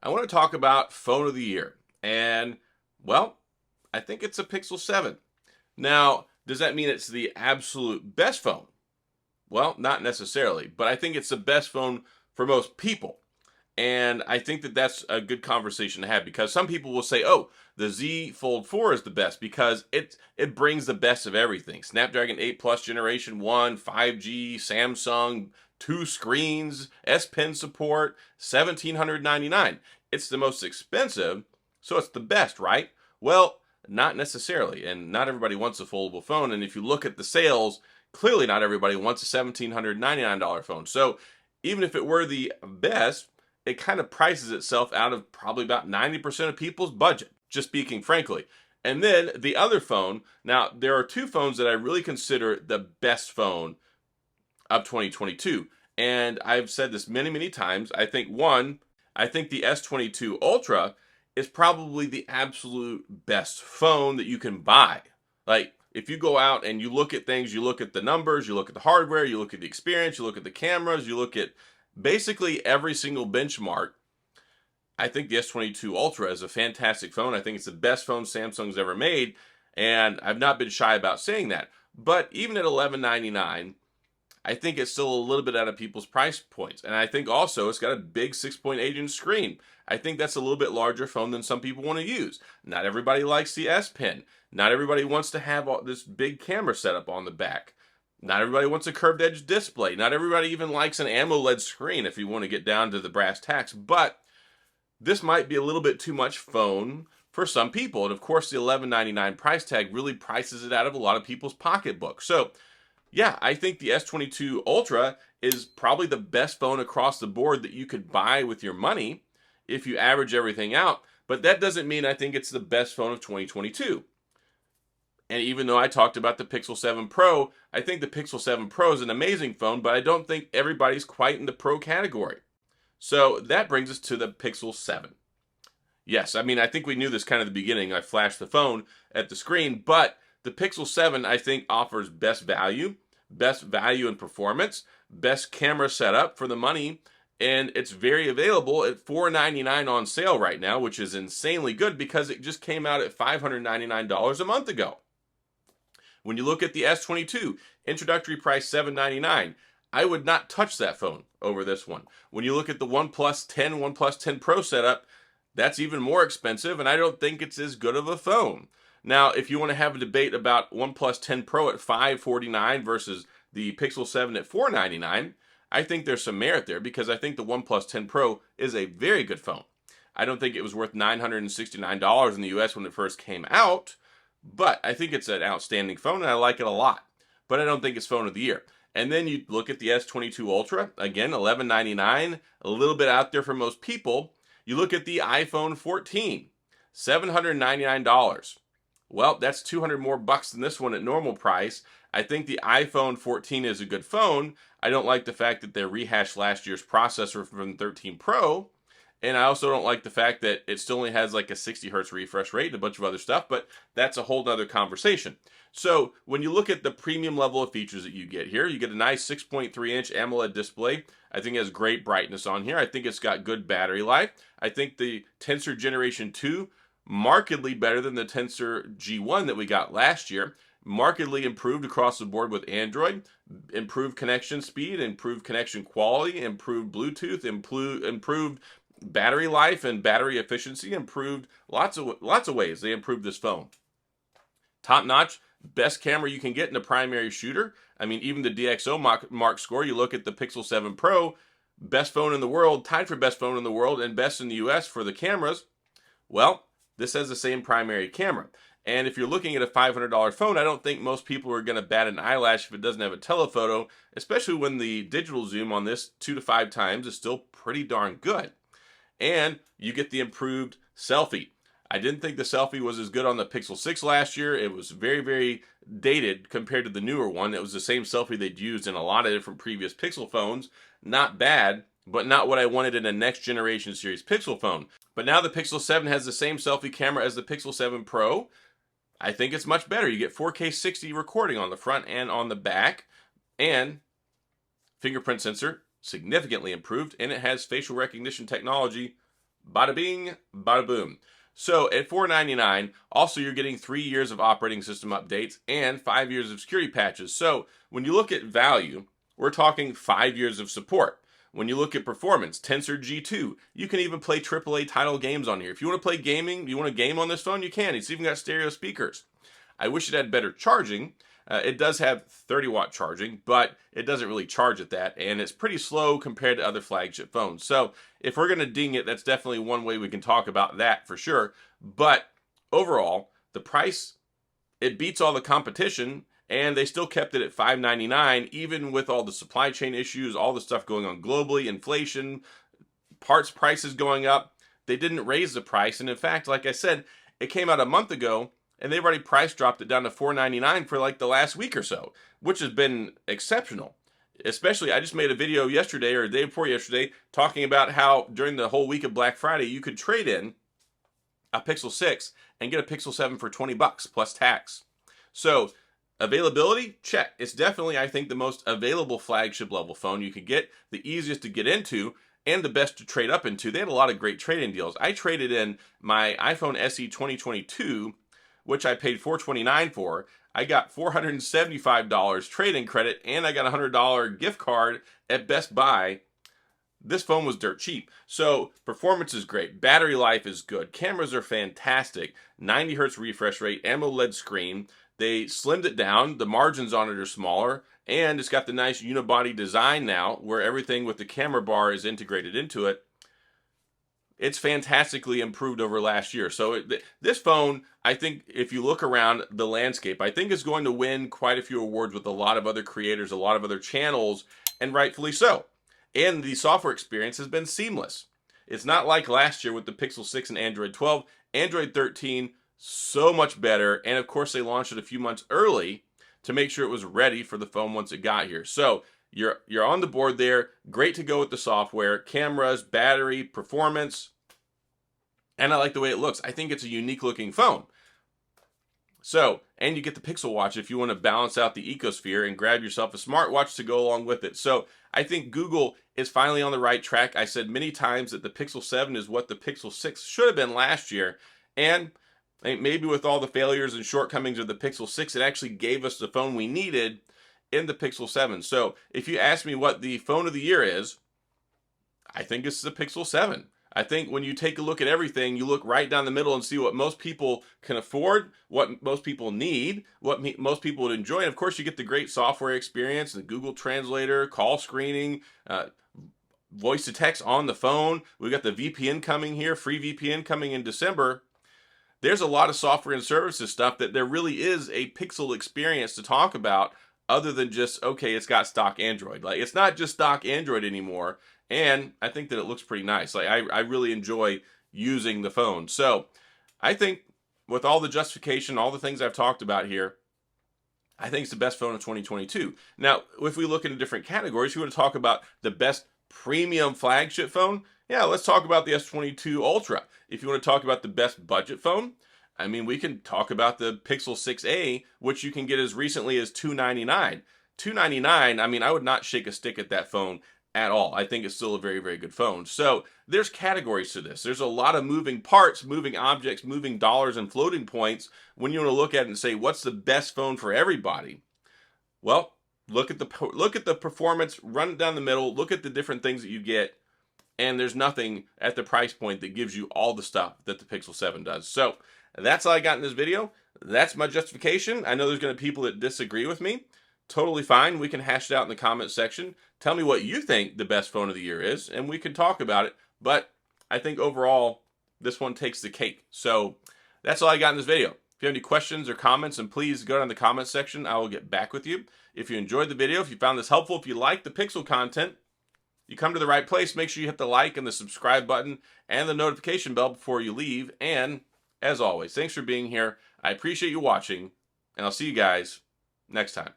I want to talk about phone of the year. And, well, I think it's a Pixel 7. Now, does that mean it's the absolute best phone? Well, not necessarily, but I think it's the best phone for most people. And I think that that's a good conversation to have because some people will say, oh, the Z Fold 4 is the best because it brings the best of everything. Snapdragon 8 Plus Generation 1, 5G, Samsung, 2 screens, S Pen support, $1,799. It's the most expensive, so it's the best, right? Well, not necessarily, and not everybody wants a foldable phone. And if you look at the sales, clearly not everybody wants a $1,799 phone. So even if it were the best, it kind of prices itself out of probably about 90% of people's budget, just speaking frankly. And then the other phone, now there are two phones that I really consider the best phone of 2022. And I've said this many, many times. I think the S22 Ultra is probably the absolute best phone that you can buy. Like, if you go out and you look at things, you look at the numbers, you look at the hardware, you look at the experience, you look at the cameras, you look at basically every single benchmark, I think the S22 Ultra is a fantastic phone. I think it's the best phone Samsung's ever made, and I've not been shy about saying that. But even at $1199, I think it's still a little bit out of people's price points. And I think also it's got a big 6.8-inch screen. I think that's a little bit larger phone than some people want to use. Not everybody likes the S Pen. Not everybody wants to have all this big camera setup on the back. Not everybody wants a curved edge display. Not everybody even likes an AMOLED screen if you want to get down to the brass tacks. But this might be a little bit too much phone for some people. And of course, the $1199 price tag really prices it out of a lot of people's pocketbooks. So yeah, I think the S22 Ultra is probably the best phone across the board that you could buy with your money if you average everything out. But that doesn't mean I think it's the best phone of 2022. And even though I talked about the Pixel 7 Pro, I think the Pixel 7 Pro is an amazing phone, but I don't think everybody's quite in the Pro category. So that brings us to the Pixel 7. Yes, I mean, I think we knew this kind of at the beginning. I flashed the phone at the screen, but the Pixel 7, I think, offers best value in performance, best camera setup for the money, and it's very available at $499 on sale right now, which is insanely good because it just came out at $599 a month ago. When you look at the S22, introductory price $799. I would not touch that phone over this one. When you look at the OnePlus 10 Pro setup, that's even more expensive, and I don't think it's as good of a phone. Now, if you want to have a debate about OnePlus 10 Pro at $549 versus the Pixel 7 at $499, I think there's some merit there because I think the OnePlus 10 Pro is a very good phone. I don't think it was worth $969 in the US when it first came out, but I think it's an outstanding phone and I like it a lot. But I don't think it's phone of the year. And then you look at the S22 Ultra, again, $1199, a little bit out there for most people. You look at the iPhone 14, $799. Well, that's 200 more bucks than this one at normal price. I think the iPhone 14 is a good phone. I don't like the fact that they rehashed last year's processor from the 13 Pro. And I also don't like the fact that it still only has like a 60 hertz refresh rate and a bunch of other stuff, but that's a whole nother conversation. So when you look at the premium level of features that you get here, you get a nice 6.3-inch AMOLED display. I think it has great brightness on here. I think it's got good battery life. I think the Tensor Generation 2, markedly better than the Tensor G1 that we got last year. Markedly improved across the board with Android, improved connection speed, improved connection quality, improved Bluetooth, improved battery life and battery efficiency, improved lots of ways they improved this phone. Top notch, best camera you can get in a primary shooter. I mean, even the DxO mark score, you look at the Pixel 7 Pro, best phone in the world, tied for best phone in the world and best in the US for the cameras. Well, this has the same primary camera. And if you're looking at a $500 phone, I don't think most people are going to bat an eyelash if it doesn't have a telephoto, especially when the digital zoom on this 2 to 5 times is still pretty darn good. And you get the improved selfie. I didn't think the selfie was as good on the Pixel 6 last year. It was very, very dated compared to the newer one. It was the same selfie they'd used in a lot of different previous Pixel phones. Not bad, but not what I wanted in a next generation series Pixel phone. But now the Pixel 7 has the same selfie camera as the Pixel 7 Pro. I think it's much better. You get 4K 60 recording on the front and on the back. And fingerprint sensor, significantly improved. And it has facial recognition technology Bada bing, bada boom. So at $4.99, also you're getting 3 years of operating system updates and 5 years of security patches. So when you look at value, we're talking 5 years of support. When you look at performance, Tensor G2, you can even play AAA title games on here. If you want to play gaming, you want to game on this phone, you can. It's even got stereo speakers. I wish it had better charging. It does have 30-watt charging, but it doesn't really charge at that, and it's pretty slow compared to other flagship phones. So if we're going to ding it, that's definitely one way we can talk about that for sure. But overall, the price, it beats all the competition, and they still kept it at $5.99, even with all the supply chain issues, all the stuff going on globally, inflation, parts prices going up. They didn't raise the price, and in fact, like I said, it came out a month ago, and they've already price dropped it down to $4.99 for like the last week or so, which has been exceptional. Especially, I just made a video yesterday or the day before yesterday talking about how during the whole week of Black Friday, you could trade in a Pixel 6 and get a Pixel 7 for $20 plus tax. So availability, check. It's definitely, I think, the most available flagship level phone you could get, the easiest to get into, and the best to trade up into. They had a lot of great trade-in deals. I traded in my iPhone SE 2022, which I paid $429 for. I got $475 trade-in credit, and I got a $100 gift card at Best Buy. This phone was dirt cheap. So performance is great. Battery life is good. Cameras are fantastic. 90 hertz refresh rate, AMOLED screen. They slimmed it down. The margins on it are smaller. And it's got the nice unibody design now where everything with the camera bar is integrated into it. It's fantastically improved over last year. So this phone, I think if you look around the landscape, I think is going to win quite a few awards with a lot of other creators, a lot of other channels, and rightfully so. And the software experience has been seamless. It's not like last year with the Pixel 6 and Android 12. Android 13, so much better. And of course, they launched it a few months early to make sure it was ready for the phone once it got here. So you're on the board there. Great to go with the software, cameras, battery, performance. And I like the way it looks. I think it's a unique looking phone. So, and you get the Pixel Watch if you want to balance out the ecosphere and grab yourself a smartwatch to go along with it. So I think Google is finally on the right track. I said many times that the Pixel 7 is what the Pixel 6 should have been last year. And maybe with all the failures and shortcomings of the Pixel 6, it actually gave us the phone we needed in the Pixel 7. So if you ask me what the phone of the year is, I think it's the Pixel 7. I think when you take a look at everything, you look right down the middle and see what most people can afford, what most people need, what most people would enjoy. And of course, you get the great software experience, the Google Translator, call screening, voice to text on the phone. We got the VPN coming here, free VPN coming in December. There's a lot of software and services stuff that there really is a Pixel experience to talk about other than just, okay, it's got stock Android. Like, it's not just stock Android anymore. And I think that it looks pretty nice. Like, I really enjoy using the phone. So I think with all the justification, all the things I've talked about here, I think it's the best phone of 2022. Now, if we look into different categories, you want to talk about the best premium flagship phone? Yeah, let's talk about the S22 Ultra. If you want to talk about the best budget phone, I mean, we can talk about the Pixel 6a, which you can get as recently as $299. $299, I mean, I would not shake a stick at that phone at all. I think it's still a very, very good phone. So there's categories to this. There's a lot of moving parts, moving objects, moving dollars and floating points when you want to look at it and say, what's the best phone for everybody? Well, look at the performance, run it down the middle, look at the different things that you get, and there's nothing at the price point that gives you all the stuff that the Pixel 7 does. So that's all I got in this video. That's my justification. I know there's going to be people that disagree with me. Totally fine. We can hash it out in the comment section. Tell me what you think the best phone of the year is, and we can talk about it. But I think overall, this one takes the cake. So that's all I got in this video. If you have any questions or comments, and please go down in the comment section. I will get back with you. If you enjoyed the video, if you found this helpful, if you like the Pixel content, you come to the right place. Make sure you hit the like and the subscribe button and the notification bell before you leave. And as always, thanks for being here. I appreciate you watching, and I'll see you guys next time.